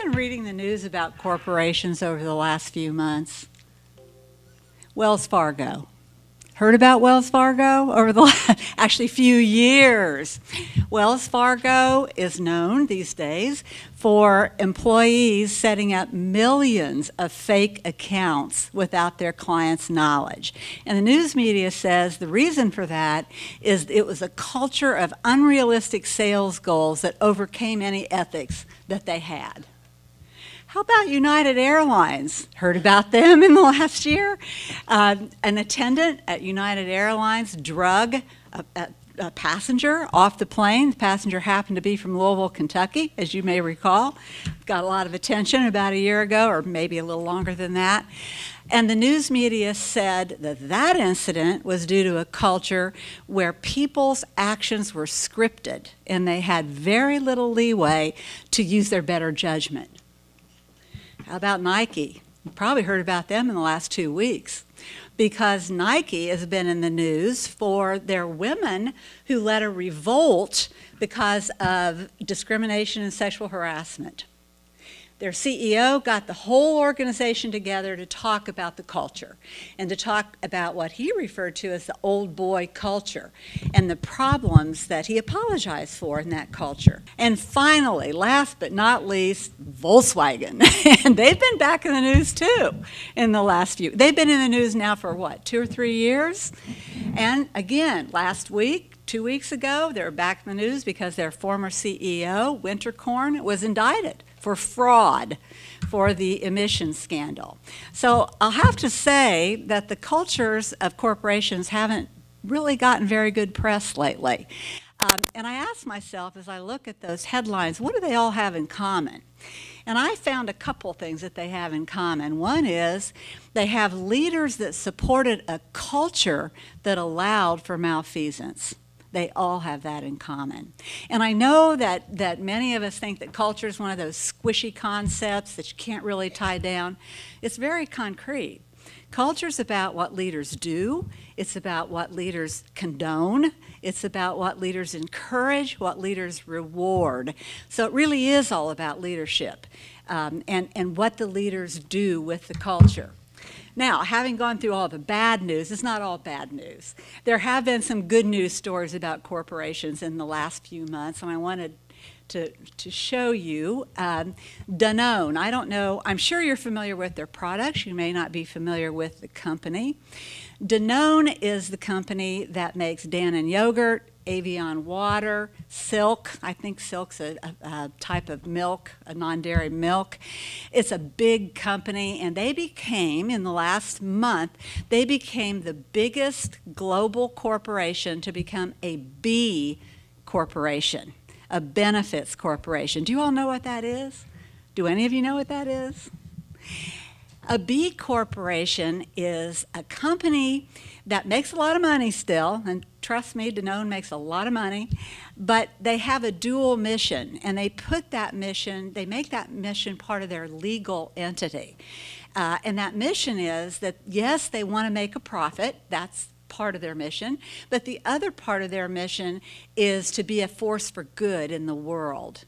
been reading the news about corporations over the last few months? Wells Fargo. Heard about Wells Fargo over the last, actually few years. Wells Fargo is known these days for employees setting up millions of fake accounts without their clients' knowledge. And the news media says the reason for that is it was a culture of unrealistic sales goals that overcame any ethics that they had. How about United Airlines? Heard about them in the last year? An attendant at United Airlines drug a passenger off the plane. The passenger happened to be from Louisville, Kentucky, as you may recall. Got a lot of attention about a year ago, or maybe a little longer than that. And the news media said that that incident was due to a culture where people's actions were scripted and they had very little leeway to use their better judgment. How about Nike? You probably heard about them in the last 2 weeks because Nike has been in the news for their women who led a revolt because of discrimination and sexual harassment. Their CEO got the whole organization together to talk about the culture and to talk about what he referred to as the old boy culture and the problems that he apologized for in that culture. And finally, last but not least, Volkswagen. And they've been back in the news too in the last few. They've been in the news now for what, 2 or 3 years? And again, last week, 2 weeks ago, they were back in the news because their former CEO, Winterkorn, was indicted for fraud for the emissions scandal. So I'll have to say that the cultures of corporations haven't really gotten very good press lately. And I ask myself as I look at those headlines, what do they all have in common? And I found a couple things that they have in common. One is they have leaders that supported a culture that allowed for malfeasance. They all have that in common. And I know that many of us think that culture is one of those squishy concepts that you can't really tie down. It's very concrete. Culture is about what leaders do. It's about what leaders condone. It's about what leaders encourage, what leaders reward. So it really is all about leadership and what the leaders do with the culture. Now, having gone through all the bad news, it's not all bad news. There have been some good news stories about corporations in the last few months, and I wanted to show you Danone. I don't know, I'm sure you're familiar with their products. You may not be familiar with the company. Danone is the company that makes Dannon yogurt, Evian water, Silk. I think Silk's a type of milk, a non-dairy milk. It's a big company, and they became, in the last month, they became the biggest global corporation to become a B corporation, a benefits corporation. Do you all know what that is? Do any of you know what that is? A B corporation is a company that makes a lot of money still, and trust me, Danone makes a lot of money, but they have a dual mission, and they put that mission, they make that mission part of their legal entity. And that mission is that, yes, they want to make a profit, that's part of their mission, but the other part of their mission is to be a force for good in the world.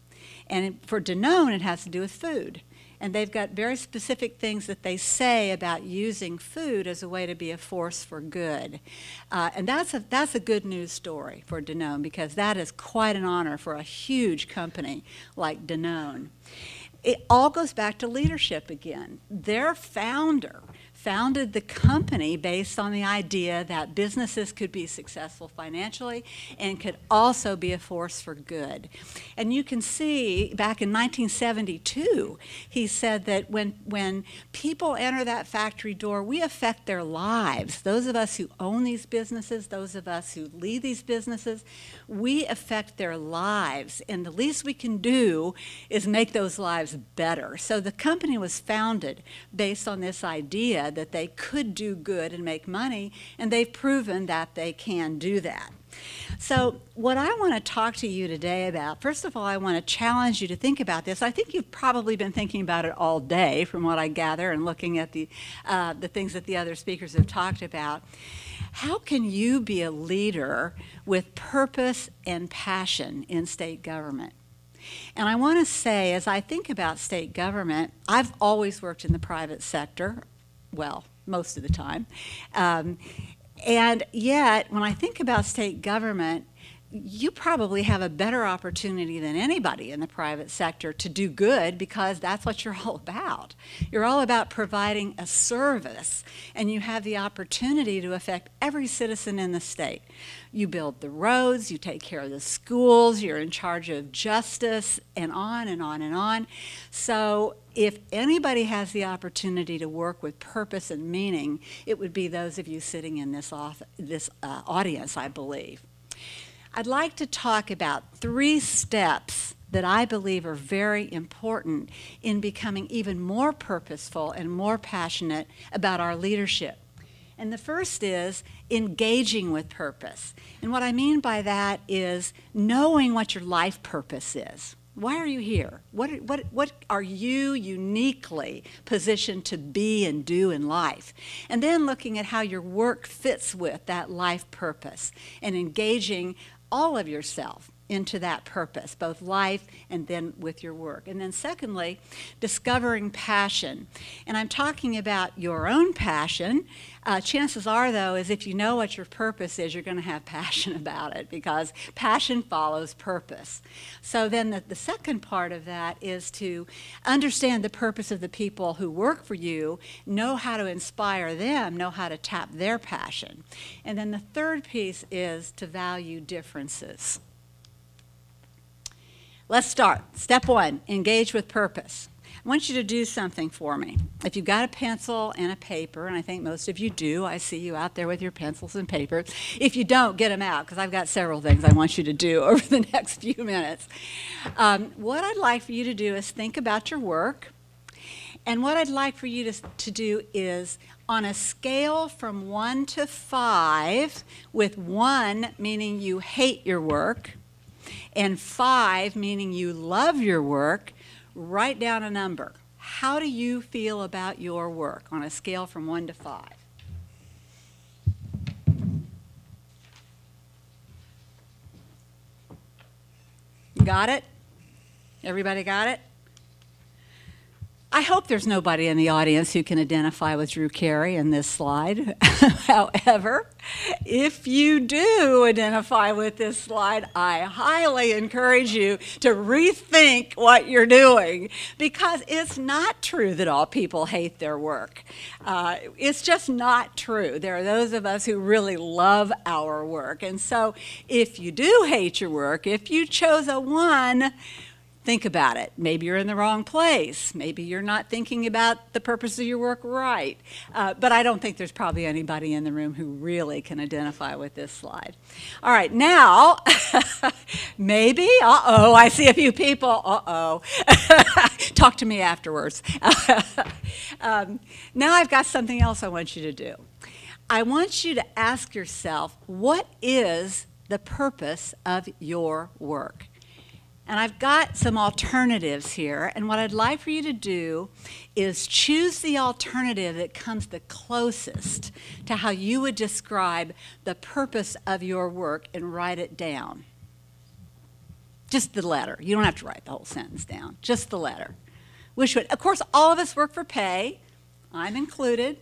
And for Danone, it has to do with food. And they've got very specific things that they say about using food as a way to be a force for good. And that's a good news story for Danone, because that is quite an honor for a huge company like Danone. It all goes back to leadership again. Their founder founded the company based on the idea that businesses could be successful financially and could also be a force for good. And you can see back in 1972, he said that when people enter that factory door, we affect their lives. Those of us who own these businesses, those of us who lead these businesses, we affect their lives. And the least we can do is make those lives better. So the company was founded based on this idea that they could do good and make money, and they've proven that they can do that. So what I want to talk to you today about, first of all, I want to challenge you to think about this. I think you've probably been thinking about it all day from what I gather and looking at the things that the other speakers have talked about. How can you be a leader with purpose and passion in state government? And I want to say, as I think about state government, I've always worked in the private sector, well, most of the time. And yet, when I think about state government, you probably have a better opportunity than anybody in the private sector to do good, because that's what you're all about. You're all about providing a service, and you have the opportunity to affect every citizen in the state. You build the roads, you take care of the schools, you're in charge of justice, and on and on and on. So if anybody has the opportunity to work with purpose and meaning, it would be those of you sitting in this audience, I believe. I'd like to talk about 3 steps that I believe are very important in becoming even more purposeful and more passionate about our leadership. And the first is engaging with purpose. And what I mean by that is knowing what your life purpose is. Why are you here? What are you uniquely positioned to be and do in life? And then looking at how your work fits with that life purpose and engaging all of yourself into that purpose, both life and then with your work. And then secondly, discovering passion. And I'm talking about your own passion. Chances are, though, is if you know what your purpose is, you're going to have passion about it, because passion follows purpose. So then the second part of that is to understand the purpose of the people who work for you, know how to inspire them, know how to tap their passion. And then the third piece is to value differences. Let's start. Step 1, engage with purpose. I want you to do something for me. If you've got a pencil and a paper, and I think most of you do, I see you out there with your pencils and papers. If you don't, get them out, because I've got several things I want you to do over the next few minutes. What I'd like for you to do is think about your work. And what I'd like for you to do is, on a scale from 1 to 5, with 1 meaning you hate your work, and 5 meaning you love your work, write down a number. How do you feel about your work on a scale from 1 to 5? You got it? Everybody got it? I hope there's nobody in the audience who can identify with Drew Carey in this slide. However, if you do identify with this slide, I highly encourage you to rethink what you're doing, because it's not true that all people hate their work. It's just not true. There are those of us who really love our work. And so if you do hate your work, if you chose a 1, think about it. Maybe you're in the wrong place. Maybe you're not thinking about the purpose of your work right. But I don't think there's probably anybody in the room who really can identify with this slide. All right, now, maybe, I see a few people, talk to me afterwards. Now I've got something else I want you to do. I want you to ask yourself, what is the purpose of your work? And I've got some alternatives here, and what I'd like for you to do is choose the alternative that comes the closest to how you would describe the purpose of your work and write it down. Just the letter. You don't have to write the whole sentence down, just the letter. Which would, of course, all of us work for pay. I'm included.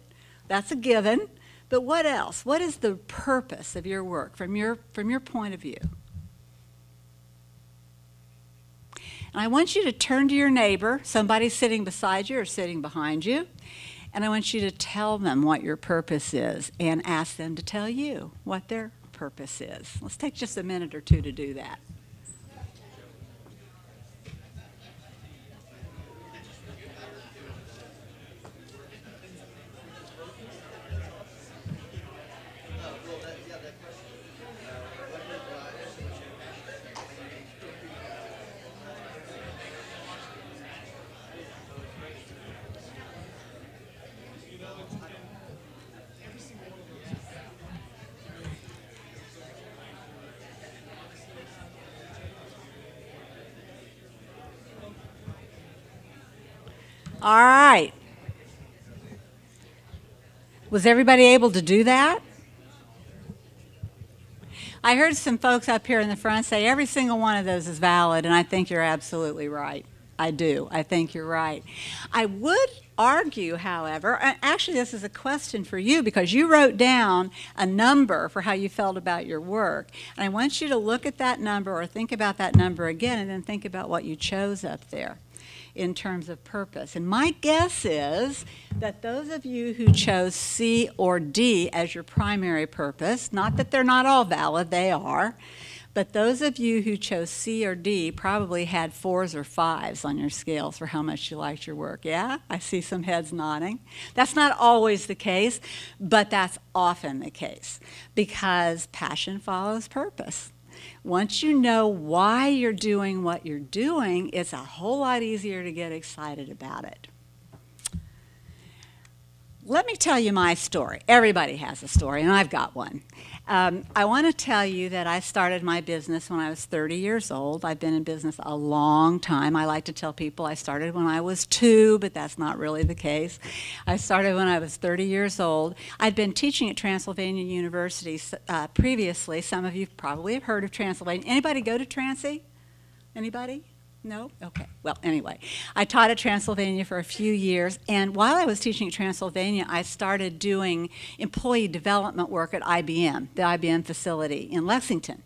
That's a given. But what else? What is the purpose of your work from your point of view? And I want you to turn to your neighbor, somebody sitting beside you or sitting behind you, and I want you to tell them what your purpose is and ask them to tell you what their purpose is. Let's take just a minute or two to do that. All right. Was everybody able to do that? I heard some folks up here in the front say every single one of those is valid, and I think you're absolutely right. I do. I think you're right. I would argue, however, and actually this is a question for you because you wrote down a number for how you felt about your work. And I want you to look at that number or think about that number again and then think about what you chose up there in terms of purpose. And my guess is that those of you who chose C or D as your primary purpose, not that they're not all valid, they are, but those of you who chose C or D probably had 4s or 5s on your scales for how much you liked your work. Yeah, I see some heads nodding. That's not always the case, but that's often the case because passion follows purpose. Once you know why you're doing what you're doing, it's a whole lot easier to get excited about it. Let me tell you my story. Everybody has a story, and I've got one. I want to tell you that I started my business when I was 30 years old. I've been in business a long time. I like to tell people I started when I was 2, but that's not really the case. I started when I was 30 years old. I'd been teaching at Transylvania University previously. Some of you probably have heard of Transylvania. Anybody go to Transy? Anybody? No? Okay. Well, anyway, I taught at Transylvania for a few years, and while I was teaching at Transylvania, I started doing employee development work at IBM, the IBM facility in Lexington.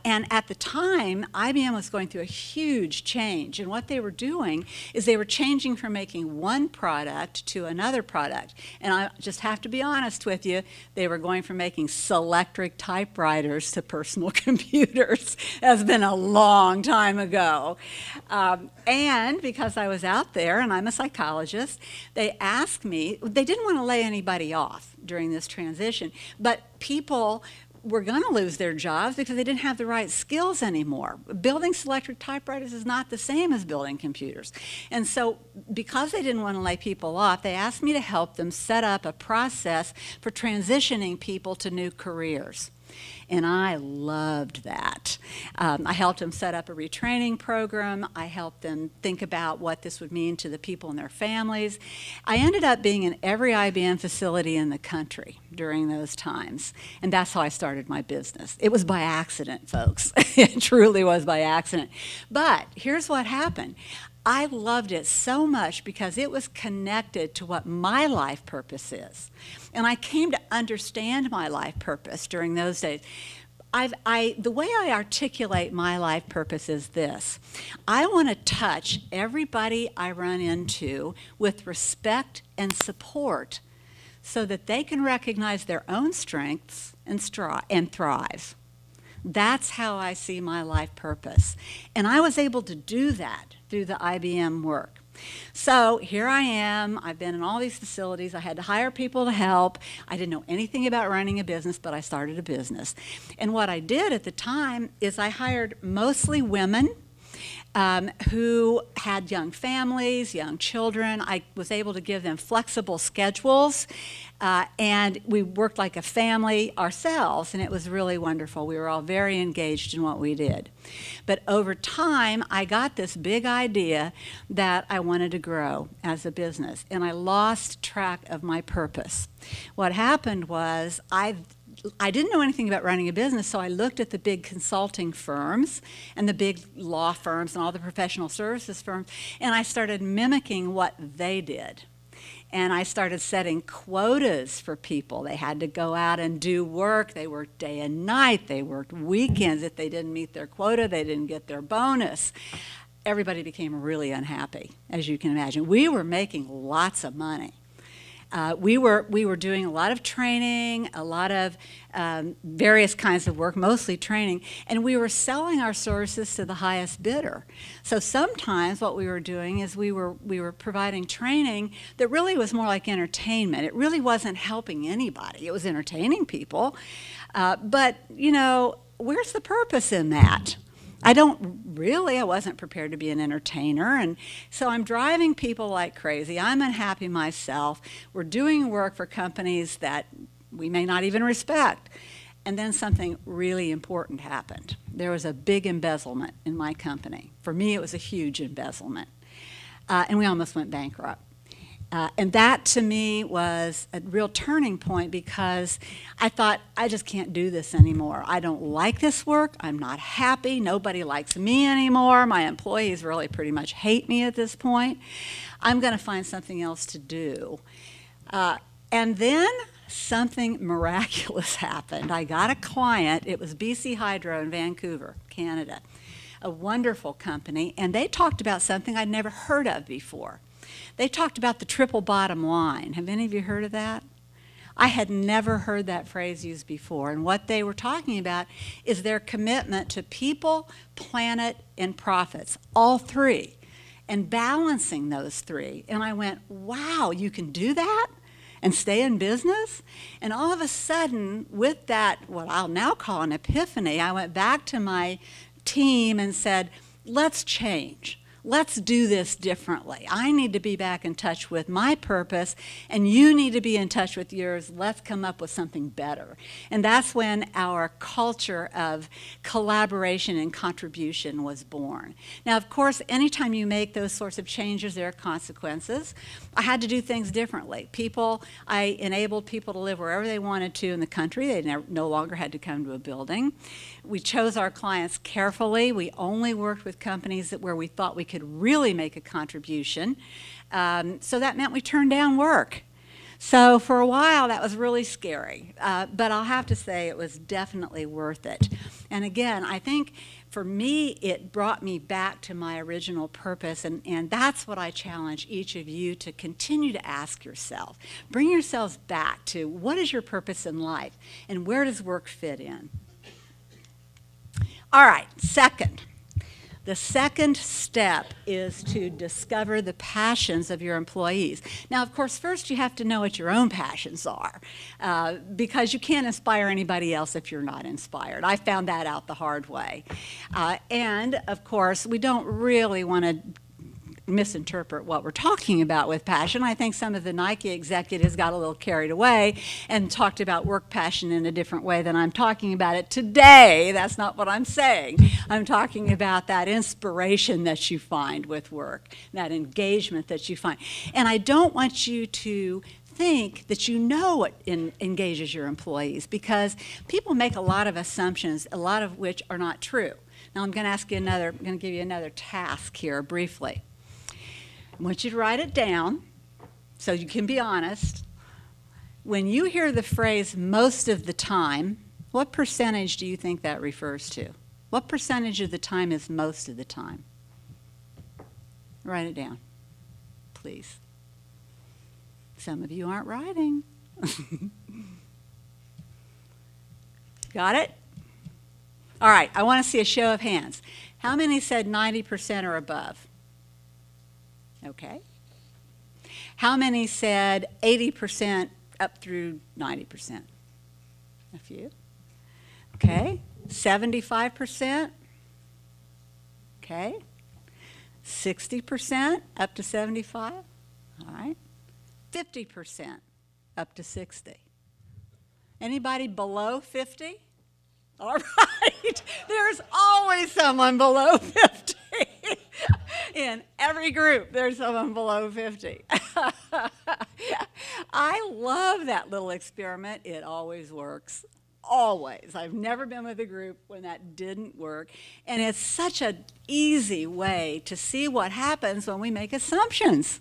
And at the time, IBM was going through a huge change, and what they were doing is they were changing from making one product to another product. And I just have to be honest with you, they were going from making Selectric typewriters to personal computers. That's been a long time ago. And because I was out there, and I'm a psychologist, they asked me, they didn't want to lay anybody off during this transition, but people were going to lose their jobs because they didn't have the right skills anymore. Building Selectric typewriters is not the same as building computers. And so because they didn't want to lay people off, they asked me to help them set up a process for transitioning people to new careers. And I loved that. I helped them set up a retraining program. I helped them think about what this would mean to the people and their families. I ended up being in every IBM facility in the country during those times. And that's how I started my business. It was by accident, folks. It truly was by accident. But here's what happened. I loved it so much because it was connected to what my life purpose is. And I came to understand my life purpose during those days. The way I articulate my life purpose is this. I want to touch everybody I run into with respect and support so that they can recognize their own strengths and thrive. That's how I see my life purpose. And I was able to do that through the IBM work. So here I am. I've been in all these facilities. I had to hire people to help. I didn't know anything about running a business, but I started a business. And what I did at the time is I hired mostly women who had young families, young children. I was able to give them flexible schedules, and we worked like a family ourselves, and it was really wonderful. We were all very engaged in what we did. But over time, I got this big idea that I wanted to grow as a business, and I lost track of my purpose. What happened was I didn't know anything about running a business, so I looked at the big consulting firms and the big law firms and all the professional services firms, and I started mimicking what they did. And I started setting quotas for people. They had to go out and do work. They worked day and night. They worked weekends. If they didn't meet their quota, they didn't get their bonus. Everybody became really unhappy, as you can imagine. We were making lots of money. We were doing a lot of training, a lot of various kinds of work, mostly training, and we were selling our services to the highest bidder. So sometimes what we were doing is we were providing training that really was more like entertainment. It really wasn't helping anybody. It was entertaining people. But, you know, where's the purpose in that? I wasn't prepared to be an entertainer, and so I'm driving people like crazy. I'm unhappy myself. We're doing work for companies that we may not even respect. And then something really important happened. There was a big embezzlement in my company. For me, it was a huge embezzlement. And we almost went bankrupt. And that to me was a real turning point because I thought, I just can't do this anymore. I don't like this work. I'm not happy. Nobody likes me anymore. My employees really pretty much hate me at this point. I'm going to find something else to do. And then something miraculous happened. I got a client. It was BC Hydro in Vancouver, Canada, a wonderful company, and they talked about something I'd never heard of before. They talked about the triple bottom line. Have any of you heard of that? I had never heard that phrase used before, and what they were talking about is their commitment to people, planet, and profits, all three, and balancing those three. And I went, wow, you can do that and stay in business? And all of a sudden, with that, what I'll now call an epiphany, I went back to my team and said, let's change. Let's do this differently. I need to be back in touch with my purpose, and you need to be in touch with yours. Let's come up with something better. And that's when our culture of collaboration and contribution was born. Now, of course, anytime you make those sorts of changes, there are consequences. I had to do things differently. I enabled people to live wherever they wanted to in the country. They no longer had to come to a building. We chose our clients carefully. We only worked with companies where we thought we could really make a contribution. So that meant we turned down work. So for a while, that was really scary. But I'll have to say it was definitely worth it. And again, I think for me, it brought me back to my original purpose. And that's what I challenge each of you to continue to ask yourself. Bring yourselves back to what is your purpose in life? And where does work fit in? All right, second. The second step is to discover the passions of your employees. Now, of course, first you have to know what your own passions are, because you can't inspire anybody else if you're not inspired. I found that out the hard way. And, of course, we don't really want to misinterpret what we're talking about with passion. I think some of the Nike executives got a little carried away and talked about work passion in a different way than I'm talking about it today. That's not what I'm saying. I'm talking about that inspiration that you find with work, that engagement that you find. And I don't want you to think that you know what engages your employees, because people make a lot of assumptions, a lot of which are not true. Now I'm going to give you another task here briefly. I want you to write it down so you can be honest. When you hear the phrase most of the time, what percentage do you think that refers to? What percentage of the time is most of the time? Write it down, please. Some of you aren't writing. Got it? All right, I want to see a show of hands. How many said 90% or above? Okay. How many said 80% up through 90%? A few. Okay. 75%? Okay. 60% up to 75? All right. 50% up to 60. Anybody below 50? All right. There's always someone below 50. In every group, there's someone below 50. I love that little experiment. It always works. Always. I've never been with a group when that didn't work. And it's such an easy way to see what happens when we make assumptions.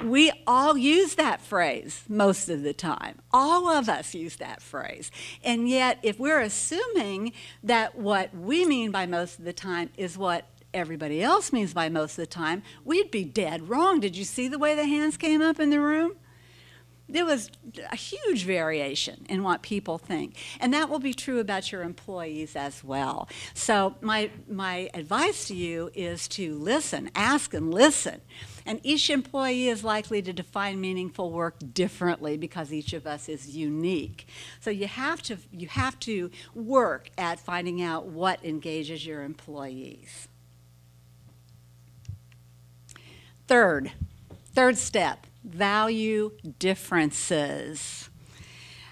We all use that phrase most of the time. All of us use that phrase. And yet, if we're assuming that what we mean by most of the time is what everybody else means by most of the time, we'd be dead wrong. Did you see the way the hands came up in the room? There was a huge variation in what people think. And that will be true about your employees as well. So my advice to you is to listen, ask and listen. And each employee is likely to define meaningful work differently because each of us is unique. So you have to work at finding out what engages your employees. Third step, value differences.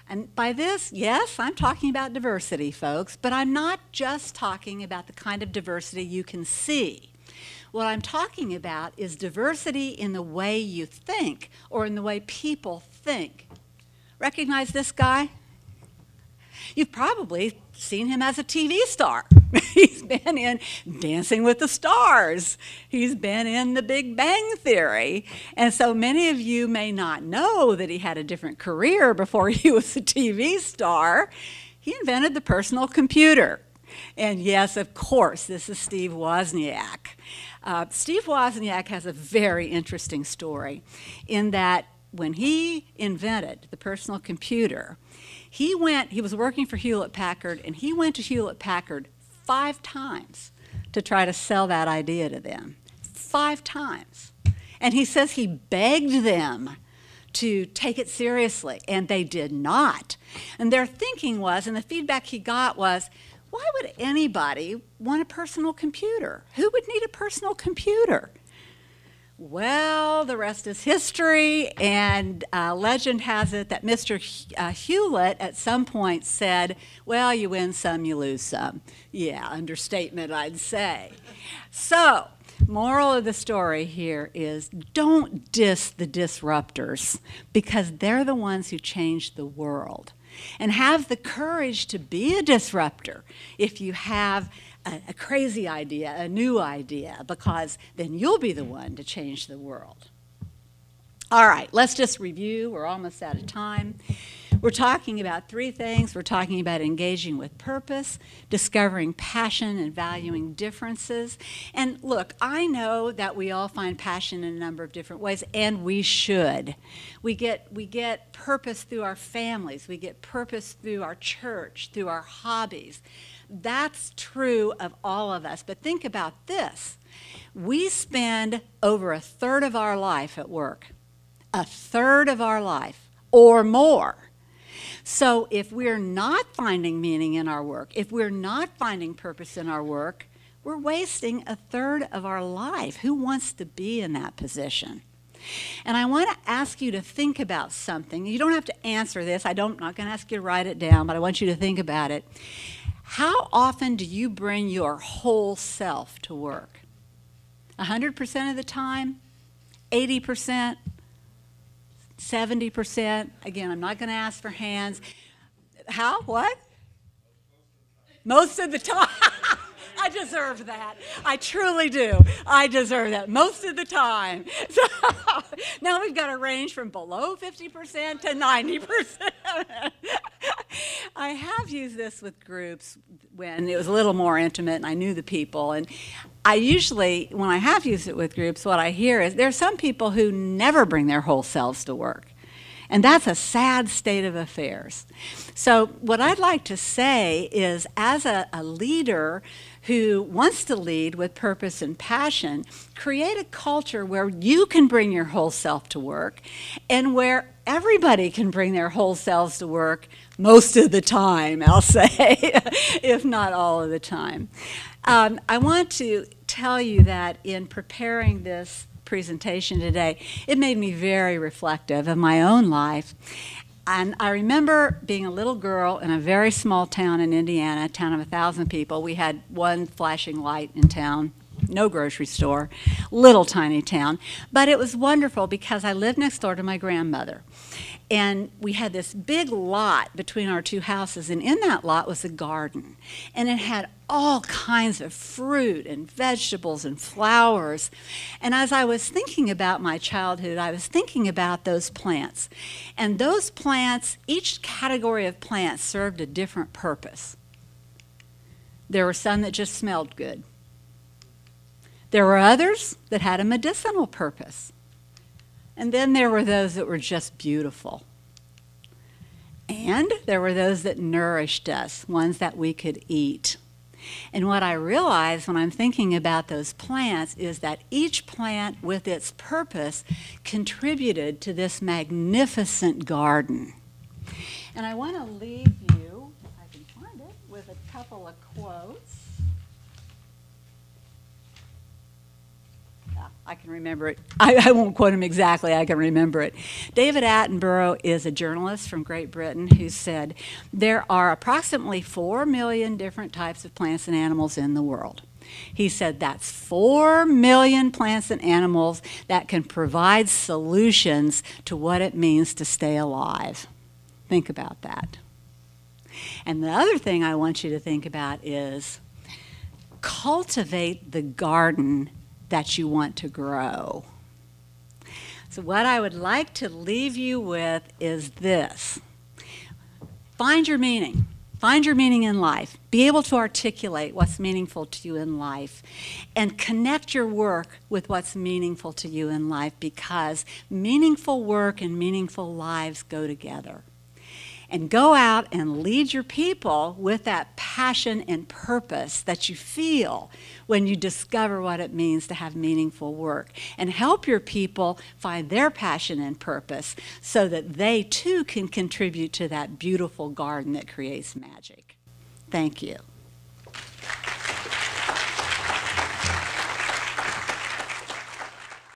And by this, yes, I'm talking about diversity, folks, but I'm not just talking about the kind of diversity you can see. What I'm talking about is diversity in the way you think or in the way people think. Recognize this guy? You've probably seen him as a TV star. He's been in Dancing with the Stars. He's been in The Big Bang Theory. And so many of you may not know that he had a different career before he was a TV star. He invented the personal computer. And yes, of course, this is Steve Wozniak. Steve Wozniak has a very interesting story in that when he invented the personal computer, he was working for Hewlett-Packard, and he went to Hewlett-Packard 5 times to try to sell that idea to them. 5 times. And he says he begged them to take it seriously, and they did not. And their thinking was, and the feedback he got was, why would anybody want a personal computer? Who would need a personal computer? Well, the rest is history, and legend has it that Mr. Hewlett at some point said, well, you win some, you lose some. Yeah, understatement, I'd say. So, moral of the story here is don't diss the disruptors, because they're the ones who change the world. And have the courage to be a disruptor if you have a crazy idea, a new idea, because then you'll be the one to change the world. All right, let's just review. We're almost out of time. We're talking about 3 things. We're talking about engaging with purpose, discovering passion, and valuing differences. And look, I know that we all find passion in a number of different ways, and we should. We get purpose through our families. We get purpose through our church, through our hobbies. That's true of all of us. But think about this. We spend over 1/3 of our life at work. 1/3 of our life or more. So if we're not finding meaning in our work, if we're not finding purpose in our work, we're wasting 1/3 of our life. Who wants to be in that position? And I want to ask you to think about something. You don't have to answer this. I'm not going to ask you to write it down, but I want you to think about it. How often do you bring your whole self to work? 100% of the time? 80%? 70%? Again, I'm not going to ask for hands. How? What? Most of the time. I deserve that. I truly do. I deserve that most of the time. So now we've got a range from below 50% to 90%. I have used this with groups when it was a little more intimate and I knew the people. And I usually, when I have used it with groups, what I hear is there are some people who never bring their whole selves to work. And that's a sad state of affairs. So what I'd like to say is, as a leader who wants to lead with purpose and passion, create a culture where you can bring your whole self to work and where everybody can bring their whole selves to work most of the time, I'll say, if not all of the time. I want to tell you that in preparing this presentation today, it made me very reflective of my own life. And I remember being a little girl in a very small town in Indiana, a town of 1,000 people. We had one flashing light in town, no grocery store, little tiny town. But it was wonderful because I lived next door to my grandmother. And we had this big lot between our 2 houses, and in that lot was a garden. And it had all kinds of fruit and vegetables and flowers. And as I was thinking about my childhood, I was thinking about those plants. And those plants, each category of plants served a different purpose. There were some that just smelled good. There were others that had a medicinal purpose. And then there were those that were just beautiful. And there were those that nourished us, ones that we could eat. And what I realized when I'm thinking about those plants is that each plant with its purpose contributed to this magnificent garden. And I want to leave you, if I can find it, with a couple of quotes. I can remember it. I won't quote him exactly, I can remember it. David Attenborough is a journalist from Great Britain who said, there are approximately 4 million different types of plants and animals in the world. He said that's 4 million plants and animals that can provide solutions to what it means to stay alive. Think about that. And the other thing I want you to think about is cultivate the garden that you want to grow. So what I would like to leave you with is this. Find your meaning. Find your meaning in life. Be able to articulate what's meaningful to you in life. And connect your work with what's meaningful to you in life, because meaningful work and meaningful lives go together. And go out and lead your people with that passion and purpose that you feel when you discover what it means to have meaningful work. And help your people find their passion and purpose so that they too can contribute to that beautiful garden that creates magic. Thank you.